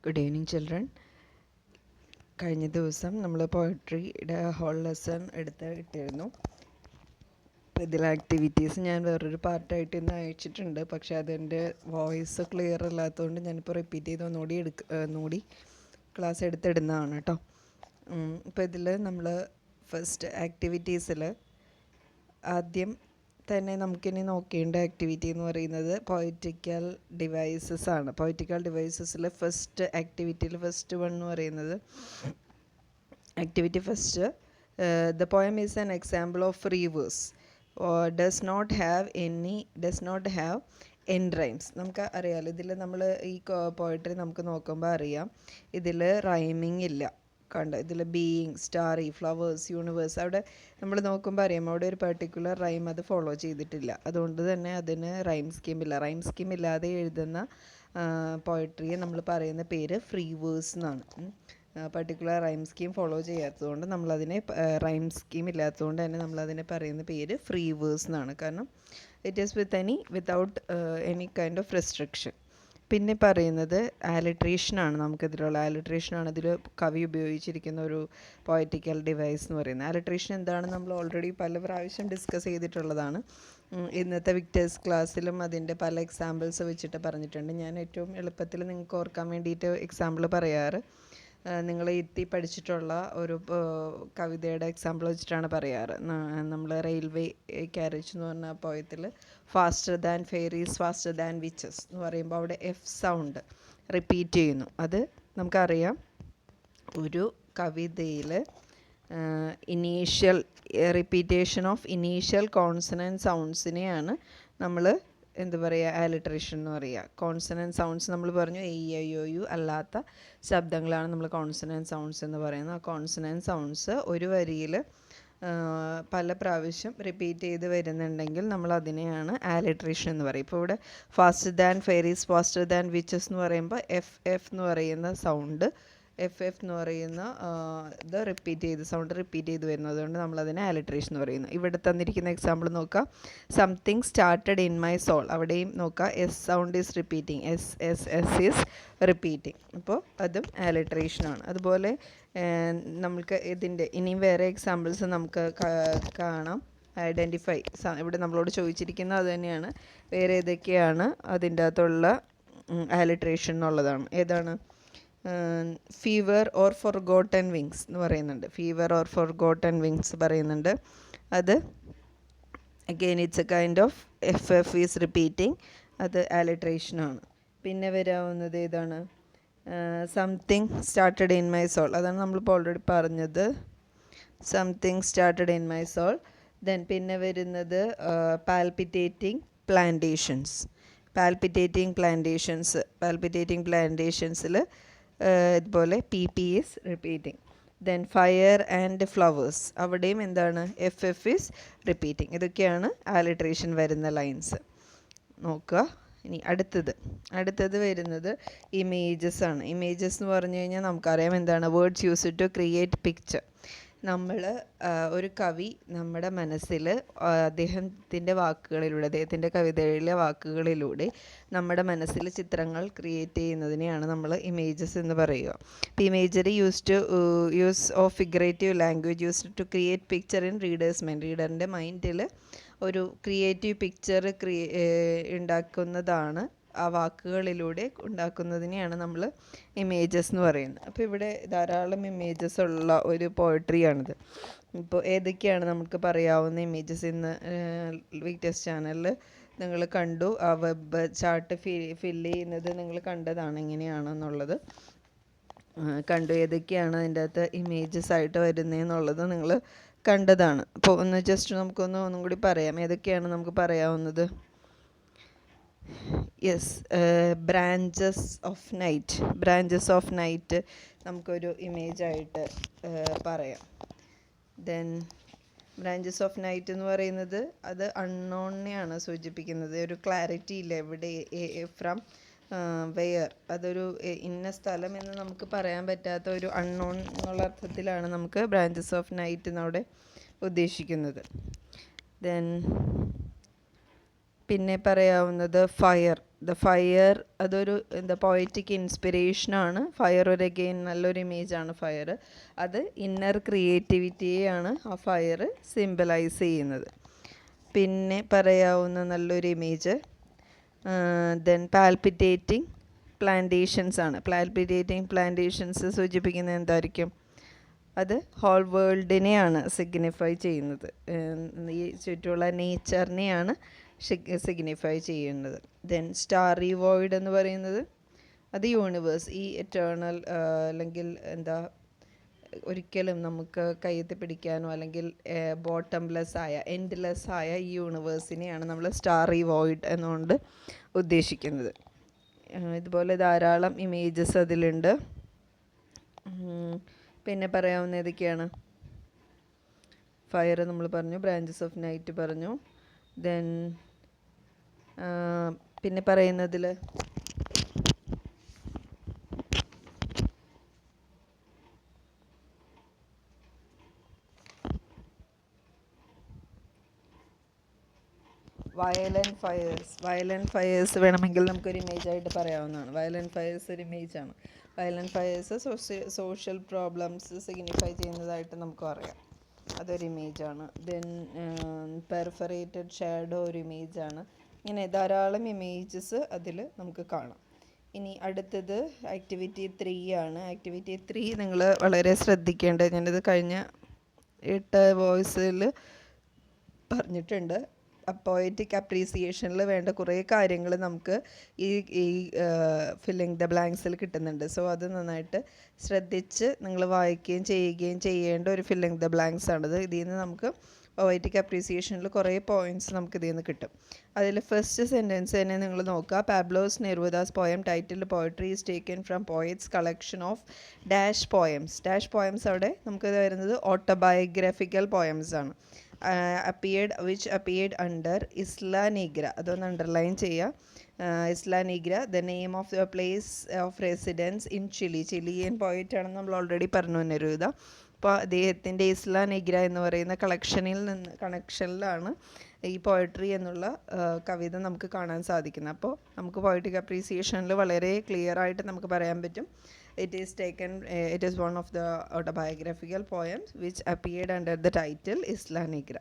Good evening, children. കഴിഞ്ഞ ദിവസം നമ്മൾ പോയട്രിയുടെ ഹോൾ ലെസൺ ഇട്ടിരുന്നു. ഇതിലെ ആക്ടിവിറ്റീസ് ഞാൻ വേറൊരു പാർട്ടായിട്ട് ഇന്ന് അയച്ചിട്ടുണ്ട്. പക്ഷേ അതിൻ്റെ വോയിസ് ക്ലിയർ അല്ലാത്തതുകൊണ്ട് ഞാനിപ്പോൾ റിപ്പീറ്റ് ചെയ്ത് ഒന്നുകൂടി ക്ലാസ് എടുത്തിടുന്നതാണ് കേട്ടോ. ഇപ്പോൾ ഇതിൽ നമ്മൾ ഫസ്റ്റ് ആക്ടിവിറ്റീസിൽ ആദ്യം തന്നെ നമുക്കിനി നോക്കേണ്ട ആക്ടിവിറ്റി എന്ന് പറയുന്നത് പൊയറ്റിക്കൽ ഡിവൈസസ് ആണ്. പൊയറ്റിക്കൽ ഡിവൈസസിൽ ഫസ്റ്റ് ആക്ടിവിറ്റിയിൽ ഫസ്റ്റ് വൺ എന്ന് പറയുന്നത് activity first the poem is an example of free verse does not have end rhymes. നമുക്ക് അറിയാമല്ലോ, ഇതിൽ നമ്മൾ ഈ പോയട്രി നമുക്ക് നോക്കുമ്പോൾ അറിയാം ഇതിൽ റൈമിങ് ഇല്ല. കണ്ടോ, ഇതിൽ ബീയിങ്, സ്റ്റാറി, ഫ്ലവേഴ്സ്, യൂണിവേഴ്സ്, അവിടെ നമ്മൾ നോക്കുമ്പോൾ അറിയാം അവിടെ ഒരു പെർട്ടിക്കുലർ റൈം അത് ഫോളോ ചെയ്തിട്ടില്ല. അതുകൊണ്ട് തന്നെ അതിന് റൈം സ്കീം ഇല്ല. റൈം സ്കീം ഇല്ലാതെ എഴുതുന്ന പോയട്രിയെ നമ്മൾ പറയുന്ന പേര് ഫ്രീ വേഴ്സ് എന്നാണ്. പർട്ടിക്കുലർ റൈം സ്കീം ഫോളോ ചെയ്യാത്തതുകൊണ്ട് നമ്മളതിനെ റൈം സ്കീം ഇല്ലാത്തതുകൊണ്ട് തന്നെ നമ്മളതിനെ പറയുന്ന പേര് ഫ്രീ വേഴ്സ് എന്നാണ്. കാരണം it is without any kind of restriction. പിന്നെ പറയുന്നത് ആലിട്രേഷനാണ്. നമുക്കിതിലുള്ള ആലിട്രേഷനാണ് ഇതിൽ കവി ഉപയോഗിച്ചിരിക്കുന്ന ഒരു പോയറ്റിക്കൽ ഡിവൈസ് എന്ന് പറയുന്നത്. ആലിട്രേഷൻ എന്താണെന്ന് നമ്മൾ ഓൾറെഡി പല പ്രാവശ്യം ഡിസ്കസ് ചെയ്തിട്ടുള്ളതാണ്. ഇന്നത്തെ വിക്ടേഴ്സ് ക്ലാസ്സിലും അതിൻ്റെ പല എക്സാമ്പിൾസ് വെച്ചിട്ട് പറഞ്ഞിട്ടുണ്ട്. ഞാൻ ഏറ്റവും എളുപ്പത്തിൽ നിങ്ങൾക്ക് ഓർക്കാൻ വേണ്ടിയിട്ട് എക്സാമ്പിൾ പറയാറ് നിങ്ങൾ എത്തി പഠിച്ചിട്ടുള്ള ഒരു കവിതയുടെ എക്സാമ്പിൾ വെച്ചിട്ടാണ് പറയാറ്. നമ്മൾ റെയിൽവേ ക്യാരേജ് എന്ന് പറഞ്ഞ പോയത്തിൽ faster than fairies faster than witches എന്ന് പറയുമ്പോൾ അവിടെ എഫ് സൗണ്ട് റിപ്പീറ്റ് ചെയ്യുന്നു. അത് നമുക്കറിയാം ഒരു കവിതയിൽ റിപ്പീറ്റേഷൻ ഓഫ് ഇനീഷ്യൽ കോൺസണൻറ്റ് സൗണ്ട്സിനെയാണ് നമ്മൾ എന്താ പറയുക, ആലിട്രേഷൻ എന്ന് പറയുക. കോൺസണൻറ്റ് സൗണ്ട്സ് നമ്മൾ പറഞ്ഞു എ ഐ ഒ യു അല്ലാത്ത ശബ്ദങ്ങളാണ് നമ്മൾ കോൺസണൻറ്റ് സൗണ്ട്സ് എന്ന് പറയുന്നത്. ആ കോൺസണൻറ്റ് സൗണ്ട്സ് ഒരു വരിയിൽ പല പ്രാവശ്യം റിപ്പീറ്റ് ചെയ്ത് വരുന്നുണ്ടെങ്കിൽ നമ്മൾ അതിനെയാണ് ആലിട്രേഷൻ എന്ന് പറയും. ഇപ്പോൾ ഇവിടെ faster than fairies faster than witches എന്ന് പറയുമ്പോൾ എഫ് എന്ന് പറയുന്ന സൗണ്ട് എന്ന് പറയുന്ന ഇത് സൗണ്ട് റിപ്പീറ്റ് ചെയ്ത് വരുന്നത് കൊണ്ട് നമ്മളതിനെ ആലിട്രേഷൻ എന്ന് പറയുന്നു. ഇവിടെ തന്നിരിക്കുന്ന എക്സാമ്പിൾ നോക്കാം. Something started in my soul. അവിടെയും നോക്കാം S sound is repeating, S is repeating. അപ്പോൾ അതും ആലിട്രേഷനാണ്. അതുപോലെ നമുക്ക് ഇതിൻ്റെ ഇനിയും വേറെ എക്സാമ്പിൾസ് നമുക്ക് കാണാം. ഐഡൻറ്റിഫൈ, ഇവിടെ നമ്മളോട് ചോദിച്ചിരിക്കുന്നത് അത് തന്നെയാണ്. വേറെ ഏതൊക്കെയാണ് അതിൻ്റെ അകത്തുള്ള ആലിട്രേഷൻ എന്നുള്ളതാണ്. ഏതാണ്? ഫീവർ ഓർ ഫോർഗോട്ടൻ വിങ്സ് എന്ന് പറയുന്നുണ്ട്. ഫീവർ ഓർ ഫോർഗോട്ടൻ വിങ്സ് പറയുന്നുണ്ട്. അത് again it's a kind of F is repeating. അത് ആലിട്രേഷനാണ്. പിന്നെ വരാവുന്നത് ഏതാണ്? Something started in my soul. അതാണ് നമ്മളിപ്പോൾ ഓൾറെഡി പറഞ്ഞത്. Something started in my soul. Then പിന്നെ വരുന്നത് പാൽപിറ്റേറ്റിംഗ് പ്ലാന്റേഷൻസ്. പാൽപിറ്റേറ്റിംഗ് പ്ലാന്റേഷൻസിൽ ഇതുപോലെ P is repeating. Then fire and flowers, അവിടെയും എന്താണ്? F is repeating. ഇതൊക്കെയാണ് ആലിട്രേഷൻ വരുന്ന ലൈൻസ്. നോക്കുക. ഇനി അടുത്തത് വരുന്നത് ഇമേജസ് ആണ്. ഇമേജസ് എന്ന് പറഞ്ഞു കഴിഞ്ഞാൽ നമുക്കറിയാം എന്താണ്? Words used to create picture. ഒരു കവി നമ്മുടെ മനസ്സിൽ അദ്ദേഹത്തിൻ്റെ കവിതയിലെ വാക്കുകളിലൂടെ നമ്മുടെ മനസ്സിൽ ചിത്രങ്ങൾ ക്രിയേറ്റ് ചെയ്യുന്നതിനെയാണ് നമ്മൾ ഇമേജസ് എന്ന് പറയുക. ഇപ്പോൾ imagery use of figurative language used to create picture in readers mind. റീഡറിൻ്റെ മൈൻഡിൽ ഒരു ക്രിയേറ്റീവ് പിക്ചർ ഉണ്ടാക്കുന്നതാണ്, ആ വാക്കുകളിലൂടെ ഉണ്ടാക്കുന്നതിനെയാണ് നമ്മൾ ഇമേജസ് എന്ന് പറയുന്നത്. അപ്പോൾ ഇവിടെ ധാരാളം ഇമേജസ് ഉള്ള ഒരു പോയട്രിയാണിത്. ഇപ്പോൾ ഏതൊക്കെയാണ് നമുക്ക് പറയാവുന്ന ഇമേജസ് ഇന്ന് വിക്ടേഴ്സ് ചാനലിൽ നിങ്ങൾ കണ്ടു. ആ വെബ് ചാർട്ട് ഫില്ല് ചെയ്യുന്നത് നിങ്ങൾ കണ്ടതാണ് എങ്ങനെയാണെന്നുള്ളത് കണ്ടു. ഏതൊക്കെയാണ് അതിൻ്റെ അകത്ത് ഇമേജസ് ആയിട്ട് വരുന്നതെന്നുള്ളത് നിങ്ങൾ കണ്ടതാണ്. അപ്പോൾ ഒന്ന് ജസ്റ്റ് ഒന്നും കൂടി പറയാം. ഏതൊക്കെയാണ് നമുക്ക് പറയാവുന്നത്? യെസ്, ബ്രാഞ്ചസ് ഓഫ് നൈറ്റ് നമുക്കൊരു ഇമേജായിട്ട് പറയാം. ദെൻ ബ്രാഞ്ചസ് ഓഫ് നൈറ്റ് എന്ന് പറയുന്നത് അത് അൺനോണിനെയാണ് സൂചിപ്പിക്കുന്നത്. ഒരു ക്ലാരിറ്റി ഇല്ല എവിടെ, ഫ്രം വെയർ, അതൊരു ഇന്ന സ്ഥലം എന്ന് നമുക്ക് പറയാൻ പറ്റാത്ത ഒരു അൺനോൺ എന്നുള്ള അർത്ഥത്തിലാണ് നമുക്ക് ബ്രാഞ്ചസ് ഓഫ് നൈറ്റ് എന്നവിടെ ഉദ്ദേശിക്കുന്നത്. ദെൻ പിന്നെ പറയാവുന്നത് ഫയർ. ഫയർ അതൊരു പോയറ്റിക് ഇൻസ്പിറേഷനാണ്. ഫയർ ഒരു അഗെയിൻ നല്ലൊരു ഇമേജാണ് ഫയർ. അത് ഇന്നർ ക്രിയേറ്റിവിറ്റിയെയാണ് ആ ഫയർ സിംബലൈസ് ചെയ്യുന്നത്. പിന്നെ പറയാവുന്ന നല്ലൊരു ഇമേജ് ദെൻ പാൽപിറ്റേറ്റിംഗ് പ്ലാന്റേഷൻസ് ആണ്. പാൽപിറ്റേറ്റിംഗ് പ്ലാന്റേഷൻസ് സൂചിപ്പിക്കുന്നത് എന്തായിരിക്കും? അത് ഹോൾ വേൾഡിനെയാണ് സിഗ്നിഫൈ ചെയ്യുന്നത്. ഈ ചുറ്റുമുള്ള നേച്ചറിനെയാണ് സിഗ്നിഫൈ ചെയ്യുന്നത്. ദെൻ സ്റ്റാറി വോയിഡ് എന്ന് പറയുന്നത് അത് യൂണിവേഴ്സ്, ഈ എറ്റേണൽ അല്ലെങ്കിൽ ഒരിക്കലും നമുക്ക് കയ്യെത്തി പിടിക്കാനോ അല്ലെങ്കിൽ ബോട്ടംലെസ് ആയ എൻഡ്ലെസ് ആയ ഈ യൂണിവേഴ്സിനെയാണ് നമ്മൾ സ്റ്റാറി വോയിഡ് എന്നുകൊണ്ട് ഉദ്ദേശിക്കുന്നത്. ഇതുപോലെ ധാരാളം ഇമേജസ് അതിലുണ്ട്. പിന്നെ പറയാവുന്ന ഏതൊക്കെയാണ്? ഫയർ നമ്മൾ പറഞ്ഞു, ബ്രാഞ്ചസ് ഓഫ് നൈറ്റ് പറഞ്ഞു. ദെൻ പിന്നെ പറയുന്നതിൽ വയലൻറ്റ് ഫയേഴ്സ് വേണമെങ്കിൽ നമുക്കൊരു ഇമേജായിട്ട് പറയാവുന്നതാണ്. വയലൻറ്റ് ഫയേഴ്സ് ഒരു ഇമേജാണ്. Violent fires social problems signify ചെയ്യുന്നതായിട്ട് നമുക്ക് അറിയാം. അതൊരു ഇമേജാണ്. ദെൻ പെർഫറേറ്റഡ് ഷാഡോ ഒരു ഇമേജാണ്. ഇങ്ങനെ ധാരാളം ഇമേജസ് അതിൽ നമുക്ക് കാണാം. ഇനി അടുത്തത് ആക്ടിവിറ്റി 3 ആണ്. ആക്ടിവിറ്റി 3 നിങ്ങൾ വളരെ ശ്രദ്ധിക്കേണ്ടത്, ഞാനിത് കഴിഞ്ഞ 8 വോയിസിൽ പറഞ്ഞിട്ടുണ്ട്. പോയറ്റിക് അപ്രീസിയേഷനിൽ വേണ്ട കുറേ കാര്യങ്ങൾ നമുക്ക് ഈ ഫില്ലിങ് ദ ബ്ലാങ്ക്സിൽ കിട്ടുന്നുണ്ട്. സോ അത് നന്നായിട്ട് ശ്രദ്ധിച്ച് നിങ്ങൾ വായിക്കുകയും ചെയ്യുകയും ചെയ്യേണ്ട ഒരു ഫില്ലിങ് ദ ബ്ലാങ്ക്സ് ആണിത്. ഇതിൽ നിന്ന് നമുക്ക് പോയറ്റിക് അപ്രീസിയേഷനിൽ കുറേ പോയിൻറ്റ്സ് നമുക്ക് ഇതിൽ നിന്ന് കിട്ടും. അതിൽ ഫസ്റ്റ് സെൻറ്റൻസ് തന്നെ നിങ്ങൾ നോക്കുക. Pablo's Neruda's poem titled poetry is taken from poet's collection of dash poems. Dash poems അവിടെ നമുക്ക് വരുന്നത് ഓട്ടോബയോഗ്രഫിക്കൽ പോയംസ് ആണ്. which appeared under Isla Negra. അതൊന്ന് അണ്ടർലൈൻ ചെയ്യുക. Isla Negra, the name of the place of residence in Chile. Chilean poet ആണെന്ന് നമ്മൾ already പറഞ്ഞു Neruda. അപ്പോൾ അദ്ദേഹത്തിൻ്റെ ഇസ്ല നീഗ്ര എന്ന് പറയുന്ന കണക്ഷനിലാണ് ഈ പോയട്രി എന്നുള്ള കവിത നമുക്ക് കാണാൻ സാധിക്കുന്നത്. അപ്പോൾ നമുക്ക് പോയറ്റിക് അപ്രീസിയേഷനിൽ വളരെ ക്ലിയർ ആയിട്ട് നമുക്ക് പറയാൻ പറ്റും. It is one of the autobiographical poems which appeared under the title Isla Negra.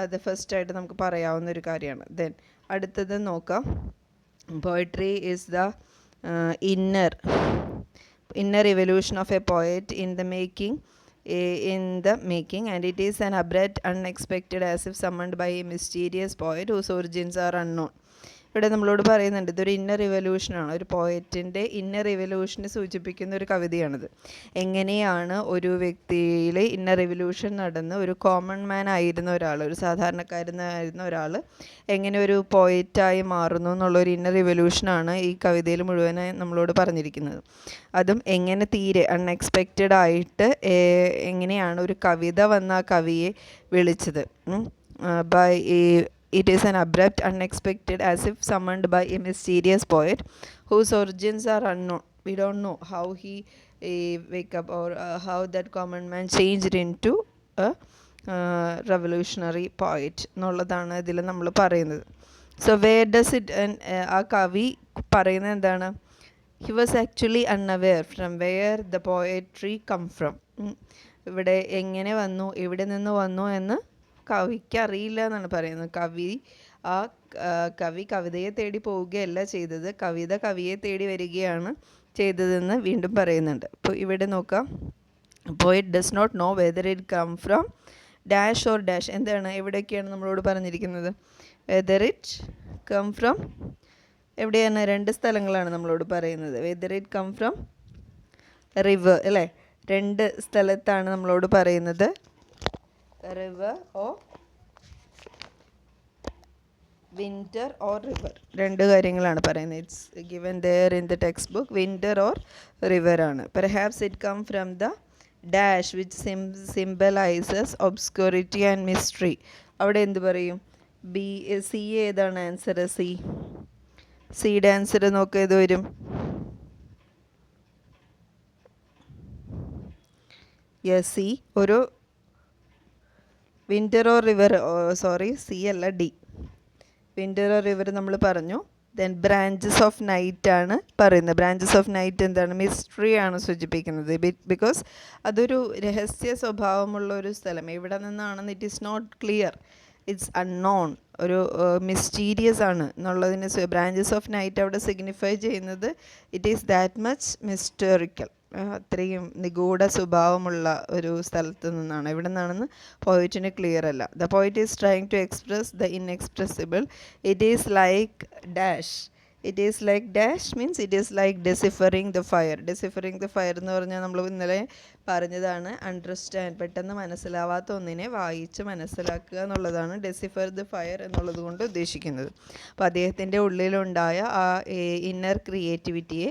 അത് ഫസ്റ്റ് ആയിട്ട് നമുക്ക് പറയാവുന്ന ഒരു കാര്യമാണ്. ദെൻ അടുത്തത് നോക്കാം. Poetry is the inner evolution of a poet in the making, and it is an abrupt, unexpected, as if summoned by a mysterious poet whose origins are unknown. ഇവിടെ നമ്മളോട് പറയുന്നുണ്ട് ഇതൊരു ഇന്നർ റിവല്യൂഷനാണ്. ഒരു പോയറ്റിൻ്റെ ഇന്നർ റിവല്യൂഷനെ സൂചിപ്പിക്കുന്ന ഒരു കവിതയാണിത്. എങ്ങനെയാണ് ഒരു വ്യക്തിയിൽ ഇന്നർ റിവല്യൂഷൻ നടന്ന് ഒരു കോമൺ മാൻ ആയിരുന്ന ഒരാൾ, ഒരു സാധാരണക്കാരനായിരുന്ന ഒരാൾ എങ്ങനെ ഒരു പോയറ്റായി മാറുന്നു എന്നുള്ളൊരു ഇന്നർ റിവല്യൂഷനാണ് ഈ കവിതയിൽ മുഴുവനായി നമ്മളോട് പറഞ്ഞിരിക്കുന്നത്. അതും എങ്ങനെ തീരെ അൺഎക്സ്പെക്റ്റഡ് ആയിട്ട് എങ്ങനെയാണ് ഒരു കവിത വന്ന ആ കവിയെ വിളിച്ചത്. It is an abrupt, unexpected, as if summoned by a mysterious poet whose origins are unknown. We don't know how he wake up or how that common man changed into a revolutionary poet എന്നുള്ളതാണ് ഇതിൽ നമ്മൾ പറയുന്നത്. So where does it, ആ കവി പറയുന്നത് എന്താണ്? He was actually unaware from where the poetry come from. ഇവിടെ എങ്ങനെ വന്നു, എവിടെ നിന്ന് വന്നു എന്ന് കവിക്ക് അറിയില്ല എന്നാണ് പറയുന്നത്. കവി കവിതയെ തേടി പോവുകയല്ല ചെയ്തത്, കവിത കവിയെ തേടി വരികയാണ് ചെയ്തതെന്ന് വീണ്ടും പറയുന്നുണ്ട്. അപ്പോൾ ഇവിടെ നോക്കാം. Poet does not know whether it come from dash or dash. എന്താണ്, എവിടെയൊക്കെയാണ് നമ്മളോട് പറഞ്ഞിരിക്കുന്നത്? വെദർ ഇറ്റ് കം ഫ്രം, എവിടെയാണ്? 2 സ്ഥലങ്ങളാണ് നമ്മളോട് പറയുന്നത്. Whether it come from river, അല്ലേ? 2 സ്ഥലത്താണ് നമ്മളോട് പറയുന്നത്. River or winter or river, 2 കാര്യങ്ങളാണ് പറയുന്നത്. It's given there in the textbook. Winter or river ആണ്. Perhaps it come from the dash which symbolises obscurity and mystery. അവിടെ എന്ത് പറയും? സി ഏതാണ് ആൻസർ? സിയുടെ ആൻസർ നോക്കുക, ഏത് വരും? Yes, C. ഒരു winter or river, sorry, C അല്ല, ഡി. വിൻ്റർ ഓർ റിവർ നമ്മൾ പറഞ്ഞു. ദെൻ ബ്രാഞ്ചസ് ഓഫ് നൈറ്റ് ആണ് പറയുന്നത്. ബ്രാഞ്ചസ് ഓഫ് നൈറ്റ് എന്താണ്? മിസ്റ്ററി ആണ് സൂചിപ്പിക്കുന്നത്. ബിക്കോസ് അതൊരു രഹസ്യ സ്വഭാവമുള്ള ഒരു സ്ഥലം. എവിടെ നിന്നാണെന്ന് it is not clear, it's unknown, ഒരു മിസ്റ്റീരിയസ് ആണ് എന്നുള്ളതിന് ബ്രാഞ്ചസ് ഓഫ് നൈറ്റ് അവിടെ സിഗ്നിഫൈ ചെയ്യുന്നത് it is that much mysterical, അത്രയും നിഗൂഢ സ്വഭാവമുള്ള ഒരു സ്ഥലത്ത് നിന്നാണ്. എവിടെ നിന്നാണെന്ന് പോയിറ്റിന് ക്ലിയർ അല്ല. The poet is trying to express the inexpressible. It is like dash. It is like dash means it is like deciphering the fire. Deciphering the fire എന്ന് പറഞ്ഞാൽ നമ്മൾ ഇന്നലെ പറഞ്ഞതാണ്, അണ്ടർസ്റ്റാൻഡ്, പെട്ടെന്ന് മനസ്സിലാവാത്ത ഒന്നിനെ വായിച്ച് മനസ്സിലാക്കുക എന്നുള്ളതാണ് ഡെസിഫർ ദ ഫയർ എന്നുള്ളത് കൊണ്ട് ഉദ്ദേശിക്കുന്നത്. അപ്പോൾ അദ്ദേഹത്തിൻ്റെ ഉള്ളിലുണ്ടായ ആ ഇന്നർ ക്രിയേറ്റിവിറ്റിയെ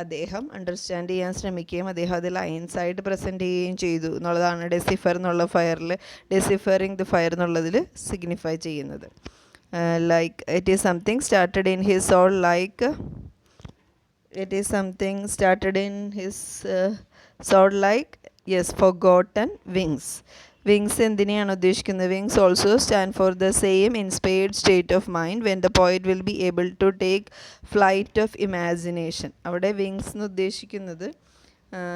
അദ്ദേഹം അണ്ടർസ്റ്റാൻഡ് ചെയ്യാൻ ശ്രമിക്കുകയും അദ്ദേഹം അത് ലൈൻസായിട്ട് പ്രസൻറ്റ് ചെയ്യുകയും ചെയ്തു എന്നുള്ളതാണ് ഡെസിഫർ എന്നുള്ള ഫയറിൽ, ഡെസിഫറിങ് ദ ഫയർ എന്നുള്ളതിൽ സിഗ്നിഫൈ ചെയ്യുന്നത്. Like it is something started in his soul, like it is something started in his soul like yes forgotten wings. Wings എന്തിനെയാണ് ഉദ്ദേശിക്കുന്നത്? Wings also stand for the same inspired state of mind when the poet will be able to take flight of imagination. അവിടെ wings എന്ന് ഉദ്ദേശിക്കുന്നത്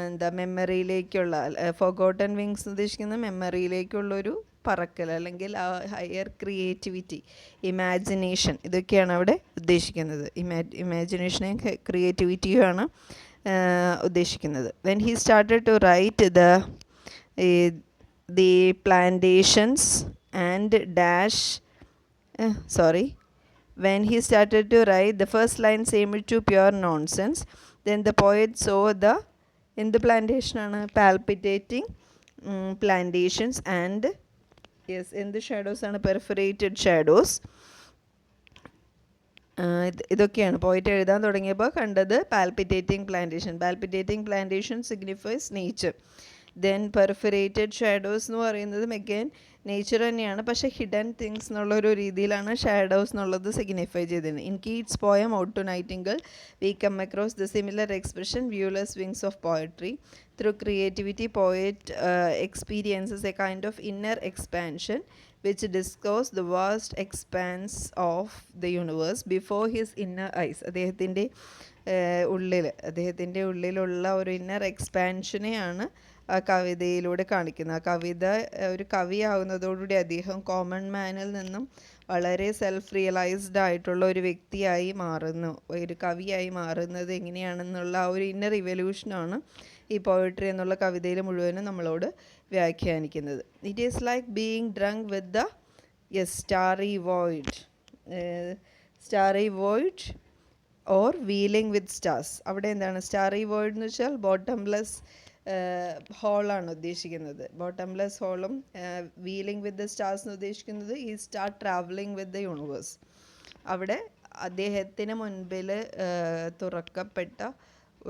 എന്താ, മെമ്മറിയിലേക്കുള്ള, forgotten wings എന്ന് ഉദ്ദേശിക്കുന്നത് മെമ്മറിയിലേക്കുള്ളൊരു പറക്കൽ, അല്ലെങ്കിൽ ആ ഹയർ ക്രിയേറ്റിവിറ്റി, ഇമാജിനേഷൻ, ഇതൊക്കെയാണ് അവിടെ ഉദ്ദേശിക്കുന്നത്. ഇമാജിനേഷനെയും ക്രിയേറ്റിവിറ്റിയുമാണ് ഉദ്ദേശിക്കുന്നത്. When he started to write the plantations and dash when he started to write, the first line seemed to pure nonsense. Then the poet saw the in the plantation ആണ് palpitating plantations and yes in the shadows ആണ് perforated shadows. ഇതൊക്കെയാണ് പോയിട്ട് എഴുതാൻ തുടങ്ങിയപ്പോൾ കണ്ടത്. Palpitating plantation, palpitating plantation signifies nature. Then perforated shadows എന്ന് പറയുന്നത് again nature തന്നെയാണ്, പക്ഷേ ഹിഡൻ തിങ്സ് എന്നുള്ളൊരു രീതിയിലാണ് ഷാഡോസ് എന്നുള്ളത് സിഗ്നിഫൈ ചെയ്തിരുന്നത്. In Keats poem ode to nightingale we come across the similar expression viewless wings of poetry. Through creativity poet experiences a kind of inner expansion which disclose the vast expanse of the universe before his inner eyes. അദ്ദേഹത്തിൻ്റെ ഉള്ളിലുള്ള ഒരു inner എക്സ്പാൻഷനെയാണ് ആ കവിതയിലൂടെ കാണിക്കുന്നത്. ആ കവിത ഒരു കവിയാവുന്നതോടുകൂടി അദ്ദേഹം common മാനിൽ നിന്നും വളരെ സെൽഫ് റിയലൈസ്ഡ് ആയിട്ടുള്ള ഒരു വ്യക്തിയായി മാറുന്നു. ഒരു കവിയായി മാറുന്നത് എങ്ങനെയാണെന്നുള്ള ആ ഒരു ഇന്നർ ഇവല്യൂഷനാണ് ഈ പോയട്രി എന്നുള്ള കവിതയിൽ മുഴുവനും നമ്മളോട് വ്യാഖ്യാനിക്കുന്നത്. It is like being drunk with the starry void or wheeling with stars. അവിടെ എന്താണ് സ്റ്റാറി വോയിഡ് എന്ന് വെച്ചാൽ ബോട്ടംലെസ് ഹോളാണ് ഉദ്ദേശിക്കുന്നത്. ബോട്ടംലെസ് ഹോളും വീലിംഗ് വിത്ത് ദ സ്റ്റാർസ് എന്ന് ഉദ്ദേശിക്കുന്നത് ഈ star travelling with the universe. അവിടെ അദ്ദേഹത്തിന് മുൻപിൽ തുറക്കപ്പെട്ട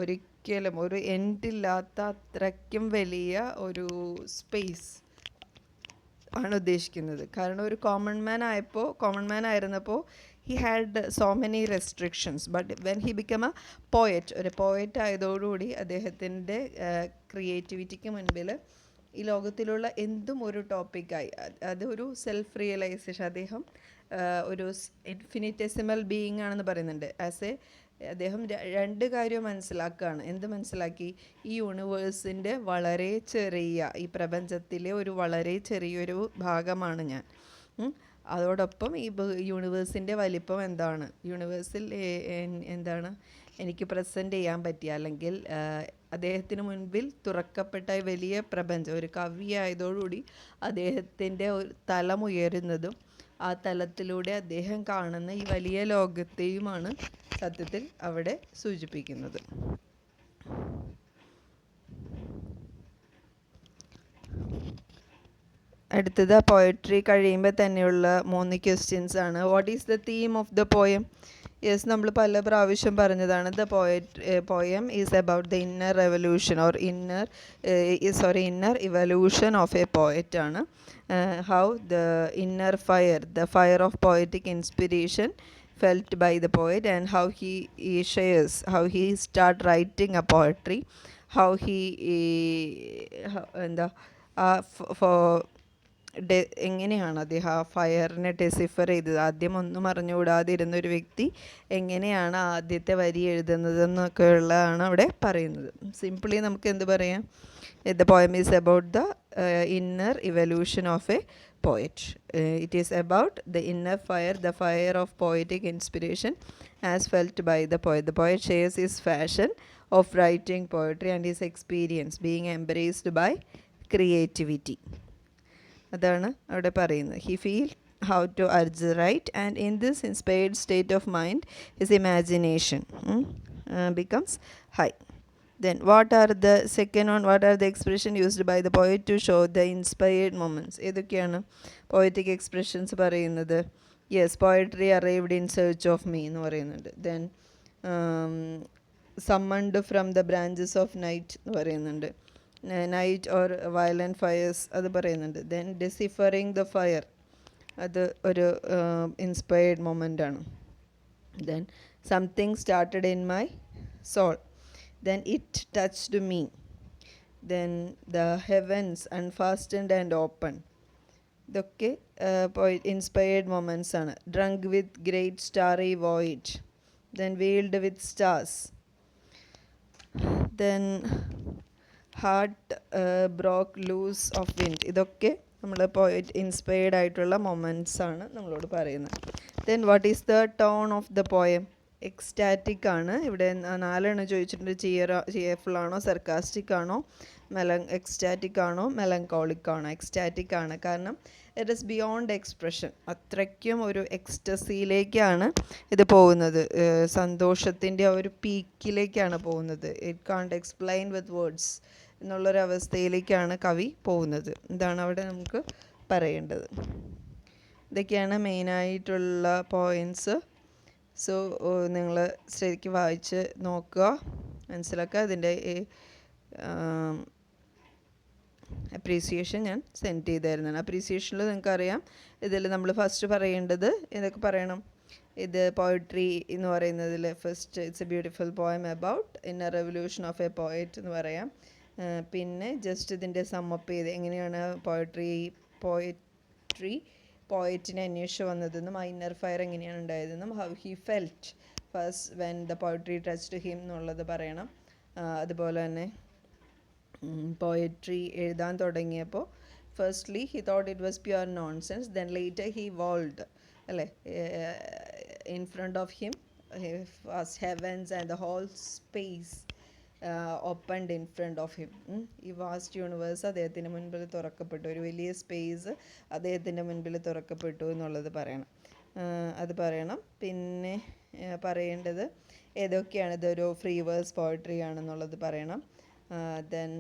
ഒരിക്കലും ഒരു എൻഡില്ലാത്ത അത്രയ്ക്കും വലിയ ഒരു സ്പേസ് ആണ് ഉദ്ദേശിക്കുന്നത്. കാരണം ഒരു കോമൺ മാൻ ആയിരുന്നപ്പോൾ he had so many restrictions, but when he became a poet, ഒരു പോയറ്റ് ആയതോടുകൂടി അദ്ദേഹത്തിൻ്റെ ക്രിയേറ്റിവിറ്റിക്ക് മുൻപിൽ ഈ ലോകത്തിലുള്ള എന്തും ഒരു ടോപ്പിക്കായി. അത് ഒരു സെൽഫ് റിയലൈസേഷൻ. അദ്ദേഹം ഒരു ഇൻഫിനിറ്റെസിമൽ ബീയിങ് ആണെന്ന് പറയുന്നുണ്ട്. അദ്ദേഹം രണ്ട് കാര്യം മനസ്സിലാക്കുകയാണ്. എന്ത് മനസ്സിലാക്കി? ഈ യൂണിവേഴ്സിൻ്റെ വളരെ ചെറിയ, ഈ പ്രപഞ്ചത്തിലെ ഒരു വളരെ ചെറിയൊരു ഭാഗമാണ് ഞാൻ. അതോടൊപ്പം ഈ യൂണിവേഴ്സിൻ്റെ വലിപ്പം എന്താണ്, യൂണിവേഴ്സിൽ എന്താണ് എനിക്ക് പ്രസൻറ്റ് ചെയ്യാൻ പറ്റിയ, അല്ലെങ്കിൽ അദ്ദേഹത്തിന് മുൻപിൽ തുറക്കപ്പെട്ട വലിയ പ്രപഞ്ചം, ഒരു കവിയായതോടുകൂടി അദ്ദേഹത്തിൻ്റെ ഒരു തലം ഉയരുന്നതും ആ തലത്തിലൂടെ അദ്ദേഹം കാണുന്ന ഈ വലിയ ലോകത്തെയുമാണ് സത്യത്തിൽ അവിടെ സൂചിപ്പിക്കുന്നത്. അടുത്തത് പോയട്രി കഴിയുമ്പോൾ തന്നെയുള്ള 3 ക്വസ്റ്റ്യൻസ് ആണ്. What is the theme of the poem? Yes, നമ്മൾ പല പ്രാവശ്യം പറഞ്ഞതാണ്. The poem is about the inner revolution or inner evolution of a poet ആണ്. How the inner fire, the fire of poetic inspiration felt by the poet, and how he shares, how he start writing a poetry, how he എങ്ങനെയാണ് അദ്ദേഹം ആ ഫയറിനെ decipher ചെയ്തത്, ആദ്യം ഒന്നും അറിഞ്ഞുകൂടാതെ ഇരുന്നൊരു വ്യക്തി എങ്ങനെയാണ് ആദ്യത്തെ വരി എഴുതുന്നതെന്നൊക്കെ ഉള്ളതാണ് അവിടെ പറയുന്നത്. സിംപിളി നമുക്ക് എന്ത് പറയാം, the poem is about the inner evolution of a poet. It is about the inner fire, the fire of poetic inspiration as felt by the poet. The poet shares his fashion of writing poetry and his experience being embraced by creativity. അതാണ് അവിടെ പറയുന്നത്. He feels how to urge the right, and in this inspired state of mind his imagination becomes high. Then what are the second one, what are the expression used by the poet to show the inspired moments? ഏതൊക്കെയാണ് poetic expressions പറയുന്നത്? Yes, poetry arrived in search of me എന്ന് പറയുന്നുണ്ട്. Then summoned from the branches of night എന്ന് പറയുന്നുണ്ട്. Night or violent fires അത് പറയുന്നുണ്ട്. Then deciphering the fire അത് ഒരു ഇൻസ്പയർഡ് മൊമെൻ്റ് ആണ്. Then something started in my soul. Then it touched me. Then the heavens unfastened and opened. ഇതൊക്കെ inspired moments ആണ്. Drunk with great starry void. Then veiled with stars. Then heart broke loose of wind. ഇതൊക്കെ നമ്മൾ പോയിട്ട് inspired ആയിട്ടുള്ള moments ആണ് നമ്മളോട് പറയുന്നത്. Then what is the tone of the poem? Ecstatic ആണ്. ഇവിടെ 4 ചോദിച്ചിട്ടുണ്ട്. ചിയർഫുൾ ആണോ, സർക്കാസ്റ്റിക് ആണോ, എക്സ്റ്റാറ്റിക് ആണോ, മെലങ്കോളിക് ആണോ? എക്സ്റ്റാറ്റിക് ആണ്. കാരണം ഇറ്റ് ഈസ് ബിയോണ്ട് എക്സ്പ്രഷൻ. അത്രയ്ക്കും ഒരു എക്സ്റ്റസിയിലേക്കാണ് ഇത് പോകുന്നത്. സന്തോഷത്തിൻ്റെ ആ ഒരു പീക്കിലേക്കാണ് പോകുന്നത്. It can't explain with words എന്നുള്ളൊരവസ്ഥയിലേക്കാണ് കവി പോകുന്നത്. ഇതാണ് അവിടെ നമുക്ക് പറയേണ്ടത്. ഇതൊക്കെയാണ് മെയിനായിട്ടുള്ള പോയിൻറ്റ്സ്. സോ നിങ്ങൾ ശരിക്കും വായിച്ച് നോക്കുക, മനസ്സിലാക്കുക. ഇതിൻ്റെ അപ്രീസിയേഷൻ ഞാൻ സെൻഡ് ചെയ്തായിരുന്നാണ്. അപ്രീസിയേഷനിൽ നിങ്ങൾക്കറിയാം, ഇതിൽ നമ്മൾ ഫസ്റ്റ് പറയേണ്ടത് ഇതൊക്കെ പറയണം. ഇത് പോയട്രി എന്ന് പറയുന്നതിൽ first it's A beautiful poem about inner revolution of a poet എന്ന് പറയാം. പിന്നെ ജസ്റ്റ് ഇതിൻ്റെ സമ്മപ്പ് ചെയ്ത് എങ്ങനെയാണ് പോയറ്റിനെ അന്വേഷിച്ച് വന്നതെന്നും ആ ഇന്നർ ഫയർ എങ്ങനെയാണ് ഉണ്ടായതെന്നും how he felt first when the poetry touched him എന്നുള്ളത് പറയണം. അതുപോലെ തന്നെ പോയട്രി എഴുതാൻ തുടങ്ങിയപ്പോൾ firstly he thought it was pure nonsense. Then later he would അല്ലേ, in front of him was heavens and the whole space opened in front of him. ഈ vast universe അദ്ദേഹത്തിൻ്റെ മുൻപിൽ തുറക്കപ്പെട്ടു, ഒരു വലിയ സ്പേസ് അദ്ദേഹത്തിൻ്റെ മുൻപിൽ തുറക്കപ്പെട്ടു എന്നുള്ളത് പറയണം. അത് പറയണം. പിന്നെ പറയേണ്ടത് ഏതൊക്കെയാണ്, ഇതൊരു ഫ്രീ വേഴ്സ് പോയട്രി ആണെന്നുള്ളത് പറയണം. ദെൻ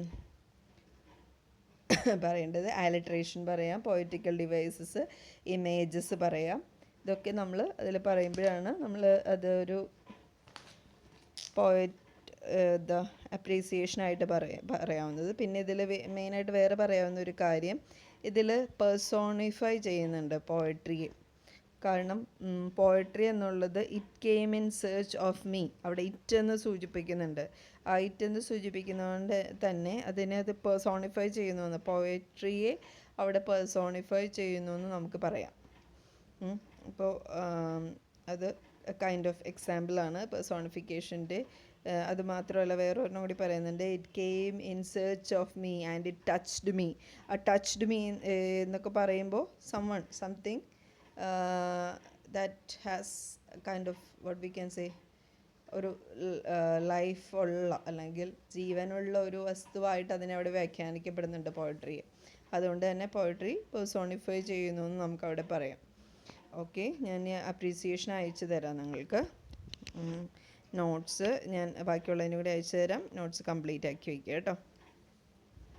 പറയേണ്ടത് അലിട്രേഷൻ പറയാം, പോയറ്റിക്കൽ ഡിവൈസസ്, ഇമേജസ് പറയാം. ഇതൊക്കെ നമ്മൾ അതിൽ പറയുമ്പോഴാണ് നമ്മൾ അതൊരു അപ്രീസിയേഷനായിട്ട് പറയാവുന്നത്. പിന്നെ ഇതിൽ മെയിനായിട്ട് വേറെ പറയാവുന്ന ഒരു കാര്യം, ഇതിൽ പേഴ്സോണിഫൈ ചെയ്യുന്നുണ്ട് പോയട്രിയെ. കാരണം പോയട്രി എന്നുള്ളത് it came in search of me, അവിടെ ഇറ്റ് എന്ന് സൂചിപ്പിക്കുന്നുണ്ട്. ആ ഇറ്റ് എന്ന് സൂചിപ്പിക്കുന്നതുകൊണ്ട് തന്നെ അതിനെ അത് പേഴ്സോണിഫൈ ചെയ്യുന്നു എന്ന്, പോയട്രിയെ അവിടെ പേഴ്സോണിഫൈ ചെയ്യുന്നു എന്ന് നമുക്ക് പറയാം. അപ്പോൾ അത് കൈൻഡ് ഓഫ് എക്സാമ്പിളാണ് പേഴ്സോണിഫിക്കേഷൻ്റെ. അത് മാത്രമല്ല വേറെ ഒരെണ്ണം കൂടി പറയുന്നുണ്ട്, it came in search of me and it touched me. ആ ടച്ച്ഡ് മീ എന്നൊക്കെ പറയുമ്പോൾ something that has kind of what we can say, ഒരു ലൈഫ് ഉള്ള അല്ലെങ്കിൽ ജീവനുള്ള ഒരു വസ്തുവായിട്ട് അതിനെ അവിടെ വ്യാഖ്യാനിക്കപ്പെടുന്നുണ്ട് പോയട്രിയെ. അതുകൊണ്ട് തന്നെ പോയട്രി പേഴ്സോണിഫൈ ചെയ്യുന്നു എന്ന് നമുക്കവിടെ പറയാം. ഓക്കെ, ഞാൻ അപ്രീസിയേഷൻ അയച്ചു തരാം നിങ്ങൾക്ക്. നോട്ട്സ് ഞാൻ ബാക്കിയുള്ളതിനും കൂടി അയച്ചു തരാം. നോട്ട്സ് കംപ്ലീറ്റ് ആക്കി വയ്ക്കുക കേട്ടോ.